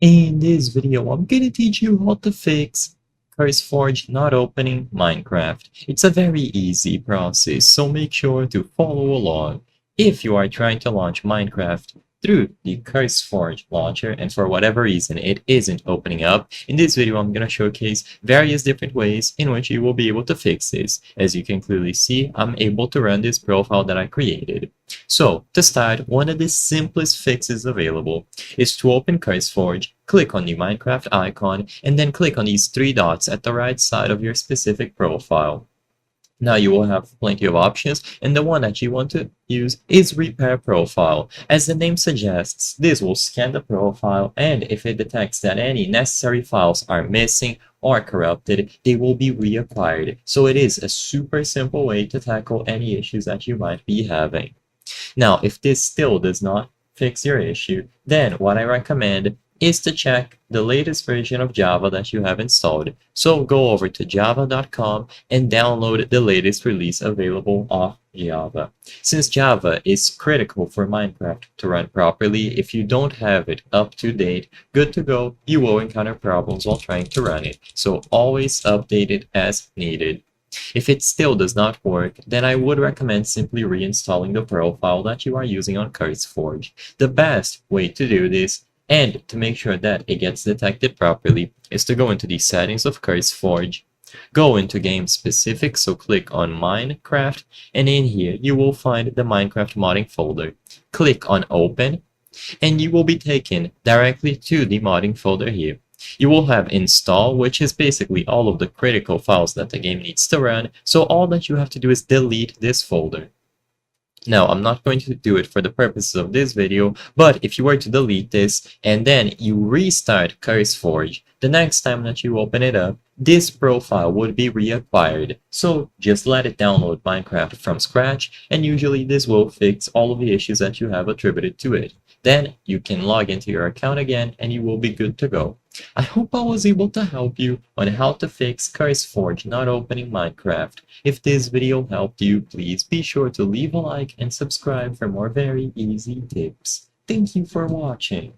In this video, I'm gonna teach you how to fix CurseForge not opening Minecraft. It's a very easy process, so make sure to follow along. If you are trying to launch Minecraft through the CurseForge launcher and for whatever reason it isn't opening up, in this video I'm gonna showcase various different ways in which you will be able to fix this. As you can clearly see, I'm able to run this profile that I created. So, to start, one of the simplest fixes available is to open CurseForge, click on the Minecraft icon, and then click on these three dots at the right side of your specific profile. Now you will have plenty of options, and the one that you want to use is Repair Profile. As the name suggests, this will scan the profile, and if it detects that any necessary files are missing or corrupted, they will be reacquired. So it is a super simple way to tackle any issues that you might be having. Now, if this still does not fix your issue, then what I recommend is to check the latest version of Java that you have installed. So go over to java.com and download the latest release available of Java. Since Java is critical for Minecraft to run properly, if you don't have it up to date, good to go, you will encounter problems while trying to run it. So always update it as needed. If it still does not work, then I would recommend simply reinstalling the profile that you are using on CurseForge. The best way to do this, and to make sure that it gets detected properly, is to go into the settings of CurseForge, go into game specific, so click on Minecraft, and in here you will find the Minecraft modding folder. Click on Open, and you will be taken directly to the modding folder here. You will have install, which is basically all of the critical files that the game needs to run, so all that you have to do is delete this folder. Now, I'm not going to do it for the purposes of this video, but if you were to delete this and then you restart CurseForge, the next time that you open it up, this profile would be reacquired. So just let it download Minecraft from scratch, and usually this will fix all of the issues that you have attributed to it. Then you can log into your account again and you will be good to go. I hope I was able to help you on how to fix CurseForge not opening Minecraft. If this video helped you, please be sure to leave a like and subscribe for more very easy tips. Thank you for watching.